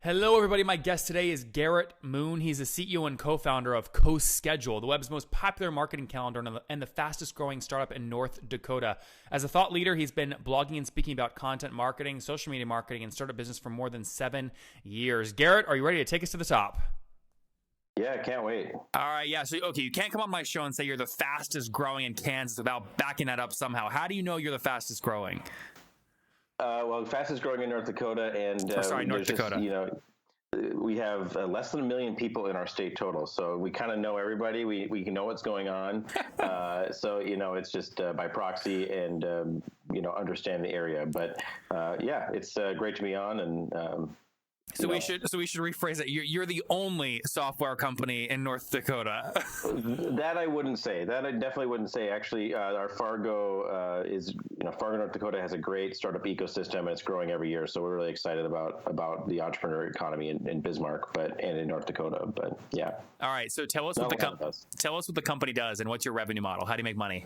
Hello, everybody. My guest today is Garrett Moon. He's the CEO and co-founder of CoSchedule, the web's most popular marketing calendar and the fastest growing startup in North Dakota. As a thought leader, he's been blogging and speaking about content marketing, social media marketing, and startup business for more than 7 years. Garrett, are you ready to take us to the top? Yeah, I can't wait. All right, yeah. So, okay, you can't come on my show and say you're the fastest growing in Kansas without backing that up somehow. How do you know you're the fastest growing? Well, fastest growing in North Dakota, and North Dakota. We have less than 1 million people in our state total, so we kind of know everybody. We know what's going on, so it's just by proxy and understand the area. But yeah, it's great to be on, and So we should rephrase it. You're the only software company in North Dakota. That I wouldn't say. That I definitely wouldn't say. Actually, our Fargo Fargo, North Dakota has a great startup ecosystem, and it's growing every year. So we're really excited about the entrepreneur economy in Bismarck, and in North Dakota. But yeah. All right. So tell us what the company does and what's your revenue model. How do you make money?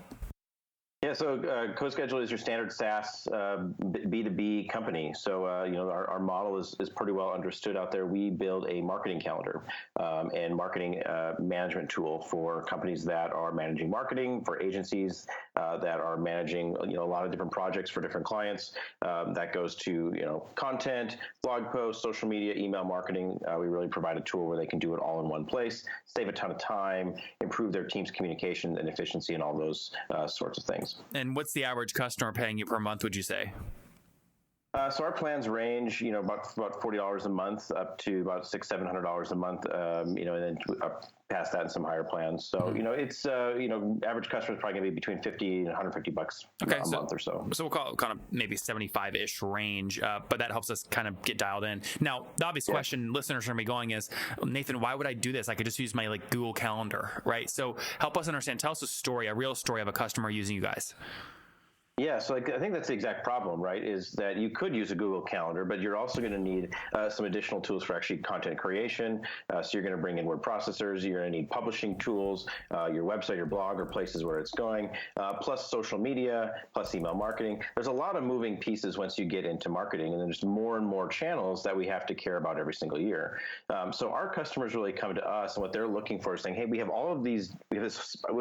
Yeah, so CoSchedule is your standard SaaS B2B company. So our model is pretty well understood out there. We build a marketing calendar and marketing management tool for companies that are managing marketing, for agencies that are managing a lot of different projects for different clients. That goes to content, blog posts, social media, email marketing. We really provide a tool where they can do it all in one place, save a ton of time, improve their team's communication and efficiency, and all those sorts of things. And what's the average customer paying you per month, would you say? So our plans range, about $40 a month up to about $600-700 a month, and then up past that in some higher plans. So, it's, average customer is probably going to be between $50 and $150 a month or so. So we'll call it kind of maybe 75-ish range, but that helps us kind of get dialed in. Now, the obvious question listeners are going to be going is, Nathan, why would I do this? I could just use my Google Calendar, right? So help us understand. Tell us a real story of a customer using you guys. Yeah, so I think that's the exact problem, right, is that you could use a Google Calendar, but you're also going to need some additional tools for actually content creation. So you're going to bring in word processors, you're going to need publishing tools, your website, your blog, or places where it's going, plus social media, plus email marketing. There's a lot of moving pieces once you get into marketing, and there's more and more channels that we have to care about every single year. So our customers really come to us, and what they're looking for is saying, hey, we have all of these, we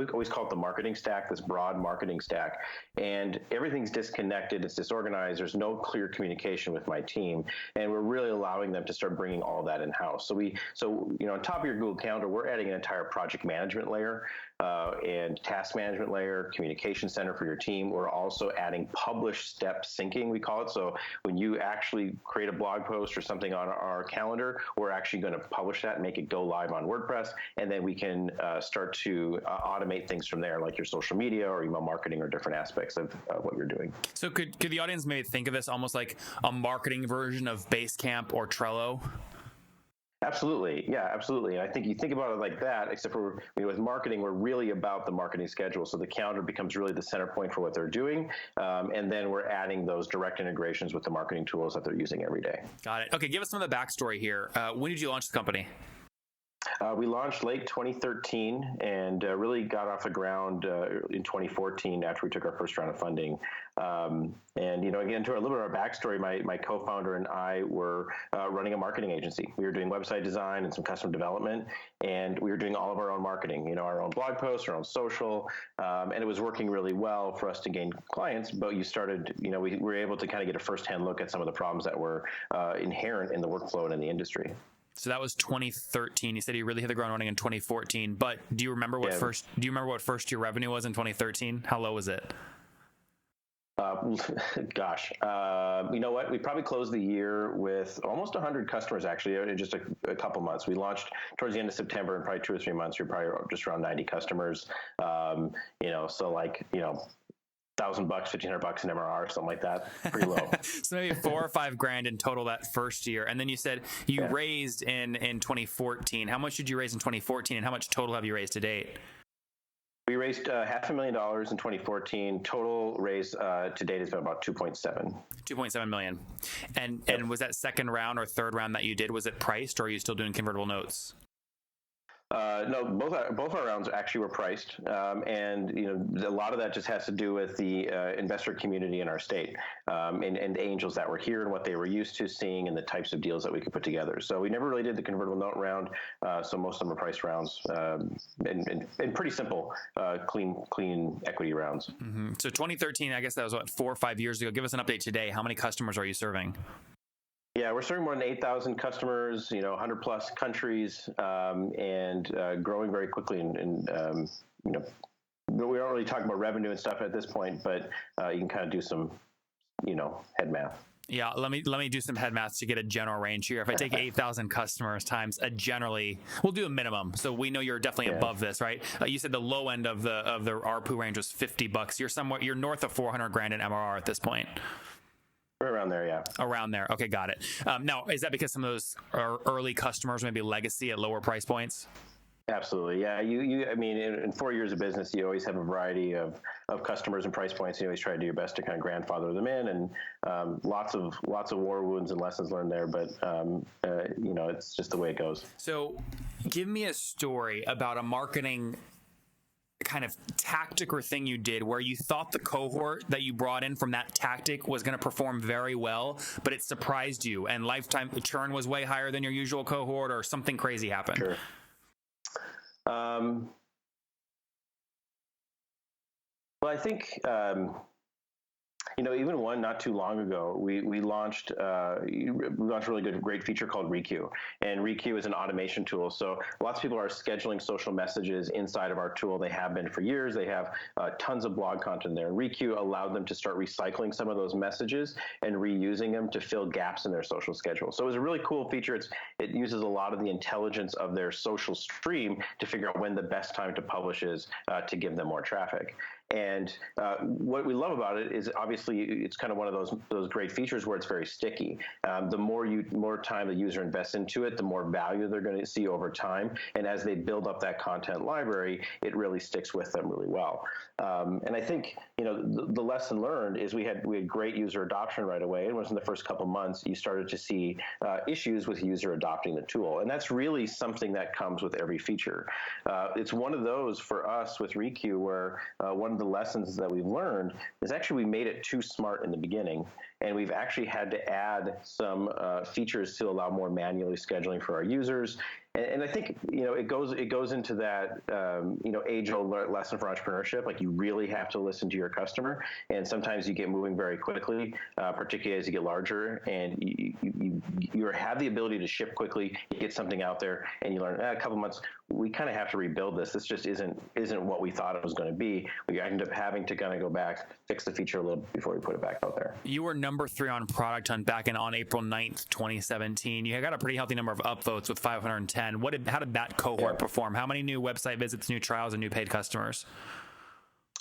always call it the marketing stack, this broad marketing stack, and everything's disconnected, it's disorganized, there's no clear communication with my team, and we're really allowing them to start bringing all of that in-house. So on top of your Google Calendar, we're adding an entire project management layer and task management layer, communication center for your team. We're also adding publish step syncing, we call it. So when you actually create a blog post or something on our calendar, we're actually going to publish that and make it go live on WordPress, and then we can start to automate things from there, like your social media or email marketing or different aspects of what you're doing. So could the audience maybe think of this almost like a marketing version of Basecamp or Trello? Absolutely. Yeah, absolutely. And I think you think about it like that, except for with marketing, we're really about the marketing schedule. So the calendar becomes really the center point for what they're doing. And then we're adding those direct integrations with the marketing tools that they're using every day. Got it. Okay. Give us some of the backstory here. When did you launch the company? We launched late 2013 and really got off the ground in 2014 after we took our first round of funding. Again, to a little bit of our backstory, my co-founder and I were running a marketing agency. We were doing website design and some custom development, and we were doing all of our own marketing, our own blog posts, our own social, and it was working really well for us to gain clients. But we were able to kind of get a firsthand look at some of the problems that were inherent in the workflow and in the industry. So that was 2013. You said you really hit the ground running in 2014. But do you remember what first year revenue was in 2013? How low was it? Gosh, you know what? We probably closed the year with almost 100 customers, actually, in just a couple months. We launched towards the end of September, and probably 2 or 3 months, you're probably just around 90 customers. $1,000, $1,500 in MRR, something like that. Pretty low. So maybe $4,000 or $5,000 in total that first year. And then you said you raised in 2014. How much did you raise in 2014, and how much total have you raised to date? We raised $500,000 in 2014. Total raise to date has been about 2.7 million. And was that second round or third round that you did, was it priced, or are you still doing convertible notes? No, both our rounds actually were priced, and a lot of that just has to do with the investor community in our state, and angels that were here and what they were used to seeing and the types of deals that we could put together. So we never really did the convertible note round. So most of them are priced rounds, and pretty simple, clean equity rounds. Mm-hmm. So 2013, I guess that was what, 4 or 5 years ago. Give us an update today. How many customers are you serving? Yeah, we're serving more than 8,000 customers, 100 plus countries, and growing very quickly. And we don't really talk about revenue and stuff at this point, but you can kind of do some, head math. Yeah, let me do some head math to get a general range here. If I take 8,000 customers times we'll do a minimum. So we know you're definitely above this, right? You said the low end of the ARPU range was $50. You're north of 400 grand in MRR at this point. Around there, yeah. Around there. Okay, got it. Now, is that because some of those are early customers, maybe legacy at lower price points? Absolutely, yeah. I mean, in 4 years of business, you always have a variety of customers and price points. You always try to do your best to kind of grandfather them in, and lots of war wounds and lessons learned there. But it's just the way it goes. So, give me a story about a marketing kind of tactic or thing you did where you thought the cohort that you brought in from that tactic was going to perform very well, but it surprised you and lifetime churn was way higher than your usual cohort, or something crazy happened? Sure. Well, I think even one not too long ago, we launched a really great feature called Requeue, and Requeue is an automation tool. So lots of people are scheduling social messages inside of our tool. They have been for years. They have tons of blog content there. And Requeue allowed them to start recycling some of those messages and reusing them to fill gaps in their social schedule. So it was a really cool feature. It uses a lot of the intelligence of their social stream to figure out when the best time to publish is to give them more traffic. And what we love about it is obviously it's kind of one of those great features where it's very sticky. The more time the user invests into it, the more value they're going to see over time. And as they build up that content library, it really sticks with them really well. And I think the lesson learned is we had great user adoption right away. It was in the first couple months you started to see issues with user adopting the tool, and that's really something that comes with every feature. It's one of those for us with Requeue where one of the lessons that we've learned is actually we made it too smart in the beginning, and we've actually had to add some features to allow more manually scheduling for our users. And I think it goes into that age-old lesson for entrepreneurship. Like, you really have to listen to your customer, and sometimes you get moving very quickly, particularly as you get larger, and you have the ability to ship quickly, get something out there, and you learn a couple months. We kind of have to rebuild this. This just isn't what we thought it was going to be. We end up having to kind of go back, fix the feature a little bit before we put it back out there. You were number 3 on Product Hunt back on April 9th, 2017. You got a pretty healthy number of upvotes with 510. How did that cohort perform? How many new website visits, new trials, and new paid customers?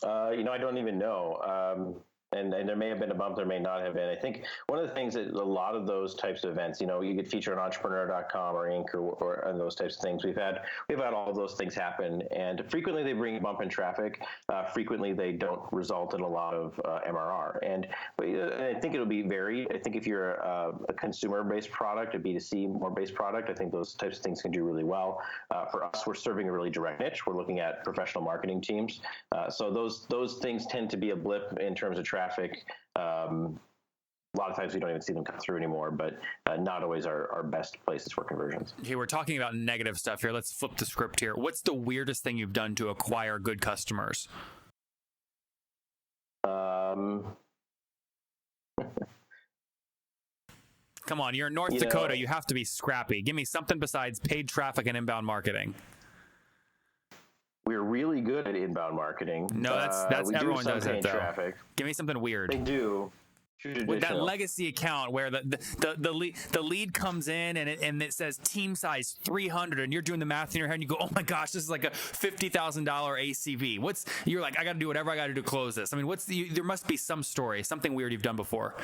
I don't even know. And there may have been a bump, there may not have been. I think one of the things that a lot of those types of events, you get featured on entrepreneur.com or Inc. or those types of things. We've had all of those things happen, and frequently they bring a bump in traffic. Frequently they don't result in a lot of MRR. And I think it'll be varied. I think if you're a consumer-based product, a B2C more based product, I think those types of things can do really well. For us, we're serving a really direct niche. We're looking at professional marketing teams. So those things tend to be a blip in terms of traffic. A lot of times we don't even see them come through anymore, but not always our best places for conversions. Okay, we're talking about negative stuff here. Let's flip the script here. What's the weirdest thing you've done to acquire good customers? Come on, you're in North Dakota. You have to be scrappy. Give me something besides paid traffic and inbound marketing. We're really good at inbound marketing. No, that's everyone does it though. Traffic. Give me something weird. They do. With that legacy account where the lead comes in and it says team size 300, and you're doing the math in your head and you go, oh my gosh, this is like a $50,000 ACV. You're like, I got to do whatever I got to do to close this. I mean, there must be some story, something weird you've done before.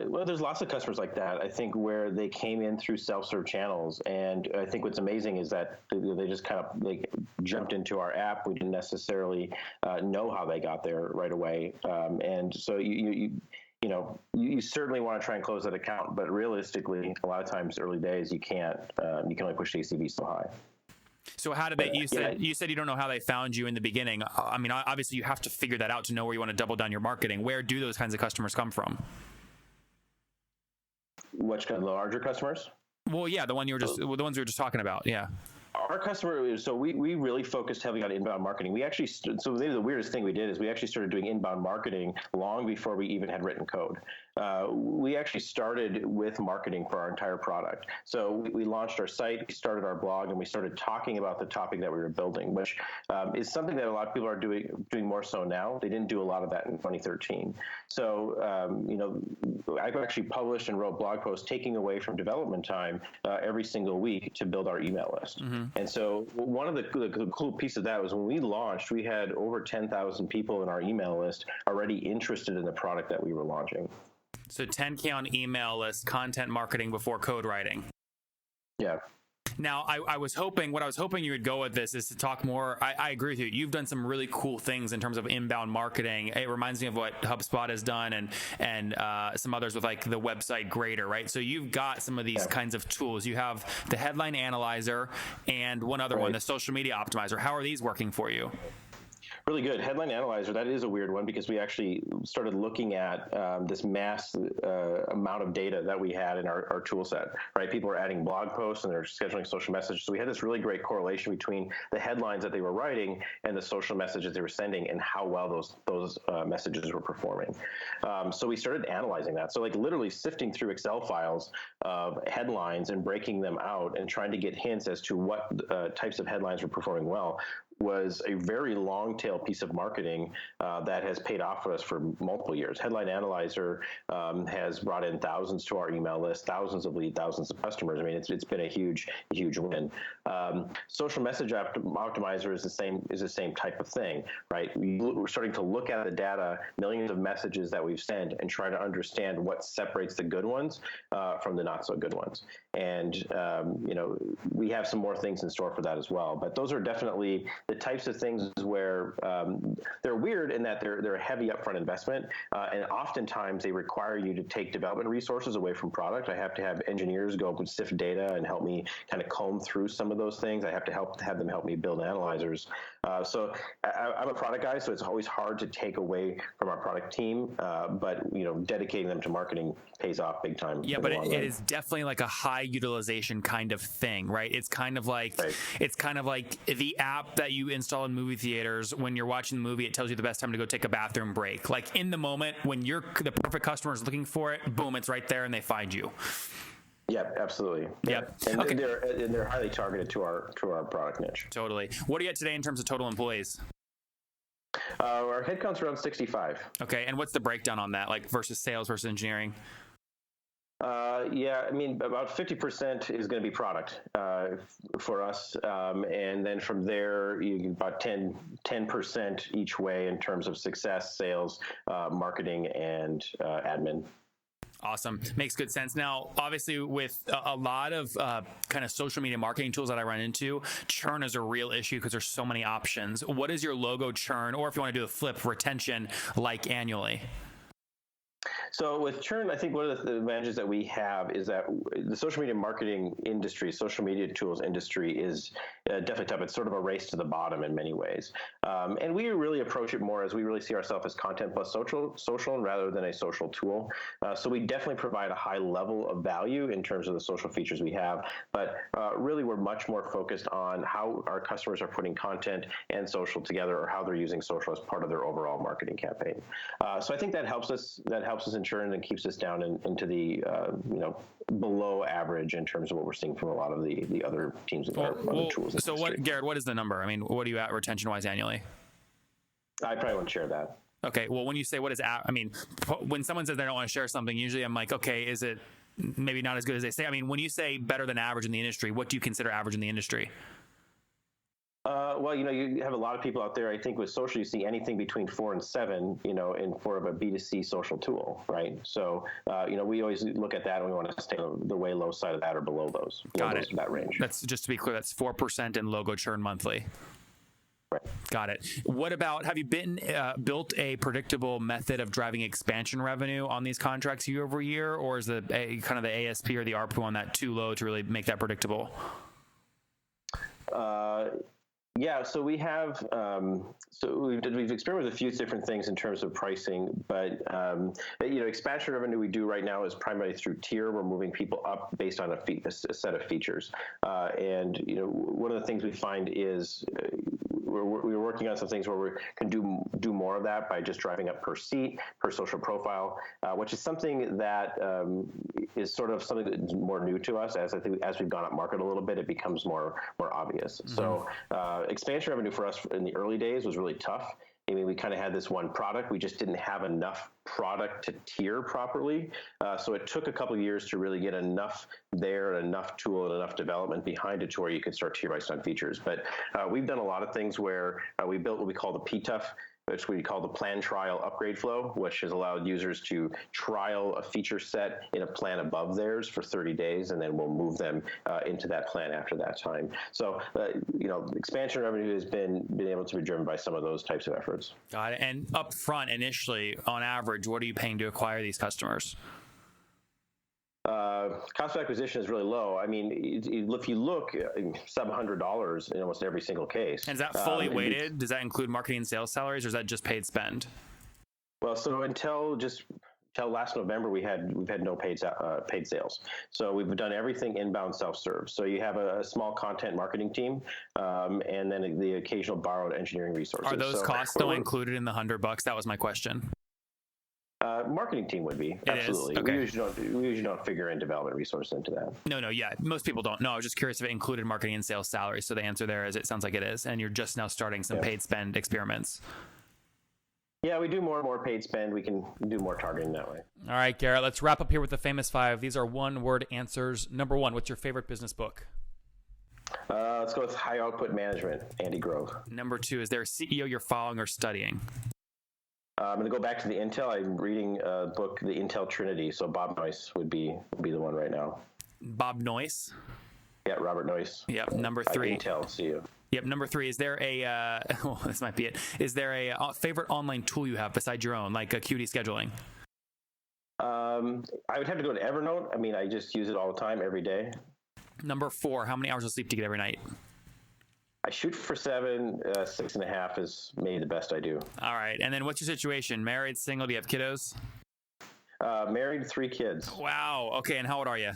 Well, there's lots of customers like that, I think, where they came in through self-serve channels. And I think what's amazing is that they just kind of jumped into our app. We didn't necessarily know how they got there right away. And so you certainly want to try and close that account. But realistically, a lot of times early days, you can't. You can only push the ACV so high. So how did they, you said you don't know how they found you in the beginning. I mean, obviously you have to figure that out to know where you want to double down your marketing. Where do those kinds of customers come from? Which kind of larger customers? Well, yeah, the ones we were just talking about. Yeah. Our customer, so we really focused heavily on inbound marketing. We actually, so maybe the weirdest thing we did is we actually started doing inbound marketing long before we even had written code. We actually started with marketing for our entire product. So we launched our site, we started our blog, and we started talking about the topic that we were building, which is something that a lot of people are doing more so now. They didn't do a lot of that in 2013. So, I've actually published and wrote blog posts taking away from development time every single week to build our email list. Mm-hmm. And so one of the cool piece of that was when we launched, we had over 10,000 people in our email list already interested in the product that we were launching. So 10K on email list, content marketing before code writing. Yeah. Now, what I was hoping you would go with this is to talk more. I agree with you. You've done some really cool things in terms of inbound marketing. It reminds me of what HubSpot has done and some others with like the website grader, right? So you've got some of these kinds of tools. You have the headline analyzer and one other one, the social media optimizer. How are these working for you? Really good. Headline Analyzer, that is a weird one because we actually started looking at this mass amount of data that we had in our tool set, right? People were adding blog posts and they're scheduling social messages. So we had this really great correlation between the headlines that they were writing and the social messages they were sending and how well those messages were performing. So we started analyzing that. So like literally sifting through Excel files of headlines and breaking them out and trying to get hints as to what types of headlines were performing well was a very long tail piece of marketing that has paid off for us for multiple years. Headline Analyzer has brought in thousands to our email list, thousands of leads, thousands of customers. I mean, it's been a huge win. Social Message Optimizer is the same type of thing, right? We're starting to look at the data, millions of messages that we've sent, and try to understand what separates the good ones from the not so good ones. And we have some more things in store for that as well. But those are definitely the types of things where they're weird in that they're a heavy upfront investment, and oftentimes they require you to take development resources away from product. I have to have engineers go up and sift data and help me kind of comb through some of those things. I have to have them help me build analyzers. So I'm a product guy, so it's always hard to take away from our product team, but dedicating them to marketing pays off big time. Yeah, but it is definitely like a high utilization kind of thing, right? It's kind of like the app that you install in movie theaters. When you're watching the movie, it tells you the best time to go take a bathroom break. Like in the moment when you're the perfect customer is looking for it, boom, it's right there and they find you. Yep, absolutely. Yep. And okay. they're highly targeted to our product niche. Totally. What do you get today in terms of total employees? Our headcount's around 65. Okay, and what's the breakdown on that, like versus sales versus engineering? I mean, about 50% is going to be product for us, and then from there, you get about 10% each way in terms of success, sales, marketing, and admin. Awesome. Makes good sense. Now, obviously, with a lot of kind of social media marketing tools that I run into, churn is a real issue because there's so many options. What is your logo churn, or if you want to do a flip, retention like annually? So with churn, I think one of the advantages that we have is that the social media marketing industry, social media tools industry is definitely tough. It's sort of a race to the bottom in many ways. And we really approach it more as we really see ourselves as content plus social rather than a social tool. So we definitely provide a high level of value in terms of the social features we have, but really we're much more focused on how our customers are putting content and social together, or how they're using social as part of their overall marketing campaign. So I think that helps us in churn and keeps us down into the below average in terms of what we're seeing from a lot of the other teams and other tools. So Garrett, what is the number? I mean, what are you at retention wise annually? I probably won't share that. Okay. Well, when you say when someone says they don't want to share something, usually I'm like, okay, is it maybe not as good as they say? I mean, when you say better than average in the industry, what do you consider average in the industry? Well, you have a lot of people out there. I think with social, you see anything between 4 and 7, for of a B2C social tool, right? So, we always look at that and we want to stay on the way low side of that or below those. Got it. That range. That's just to be clear. That's 4% in logo churn monthly. Right. Got it. What about, have you built a predictable method of driving expansion revenue on these contracts year over year, or is kind of the ASP or the ARPU on that too low to really make that predictable? Yeah, so we have we've experimented with a few different things in terms of pricing, but expansion revenue we do right now is primarily through tier. We're moving people up based on a set of features, and one of the things we find is we're working on some things where we can do more of that by just driving up per seat, per social profile, which is something that is sort of something that's more new to us. As we've gone up market a little bit, it becomes more obvious. Mm-hmm. So expansion revenue for us in the early days was really tough. I mean, we kind of had this one product. We just didn't have enough product to tier properly. So it took a couple of years to really get enough there, and enough tool and enough development behind it to where you could start tier based on features. But we've done a lot of things where we built what we call the PTUF, which we call the plan trial upgrade flow, which has allowed users to trial a feature set in a plan above theirs for 30 days, and then we'll move them into that plan after that time. So, expansion revenue has been able to be driven by some of those types of efforts. Got it. And up front, initially, on average, what are you paying to acquire these customers? Cost of acquisition is really low. I mean, if you look, sub $100 in almost every single case. And is that fully weighted? Does that include marketing and sales salaries, or is that just paid spend? Well, so until last November, we've had no paid sales. So we've done everything inbound self-serve. So you have a small content marketing team, and then the occasional borrowed engineering resources. Are those costs still included in the $100? That was my question. Marketing team would be, absolutely. Okay. We usually don't figure in development resources into that. No, yeah. Most people don't. No, I was just curious if it included marketing and sales salaries. So the answer there is it sounds like it is, and you're just now starting some paid spend experiments. Yeah, we do more and more paid spend. We can do more targeting that way. All right, Garrett, let's wrap up here with the famous 5. These are one-word answers. Number 1, what's your favorite business book? Let's go with High Output Management, Andy Grove. Number 2, is there a CEO you're following or studying? I'm going to go back to the Intel. I'm reading a book, The Intel Trinity. So Bob Noyce would be the one right now. Bob Noyce? Yeah, Robert Noyce. Yep. Number 3. Intel CEO. Yep. Number 3. Is there a? This might be it. Is there a favorite online tool you have besides your own, like Acuity scheduling? I would have to go to Evernote. I mean, I just use it all the time, every day. Number 4. How many hours of sleep do you get every night? I shoot for 7, 6.5 is maybe the best I do. All right. And then what's your situation? Married, single? Do you have kiddos? Married, 3 kids. Wow. Okay. And how old are you?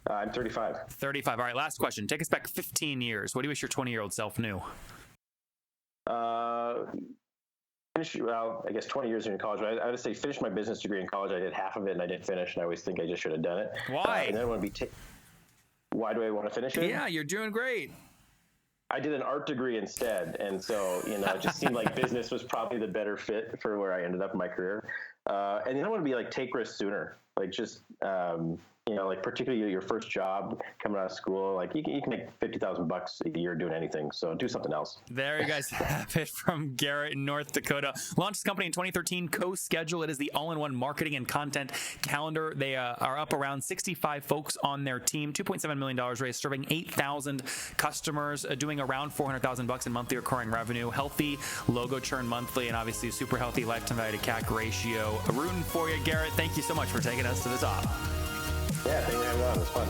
I'm 35. 35. All right. Last question. Take us back 15 years. What do you wish your 20-year-old self knew? I guess 20 years in college. I would say finish my business degree in college. I did half of it and I didn't finish, and I always think I just should have done it. Why? And then I want to be why do I want to finish it? Yeah, you're doing great. I did an art degree instead, and so it just seemed like business was probably the better fit for where I ended up in my career. And then I want to be take risks sooner, particularly your first job coming out of school. You can make $50,000 a year doing anything. So do something else. There you guys have it from Garrett in North Dakota. Launched his company in 2013, CoSchedule. It is the all-in-one marketing and content calendar. They are up around 65 folks on their team. $2.7 million raised, serving 8,000 customers, doing around $400,000 in monthly recurring revenue. Healthy logo churn monthly, and obviously a super healthy lifetime value to CAC ratio. Rooting for you, Garrett. Thank you so much for taking us to the top. Yeah, thank you for having me on. It was fun.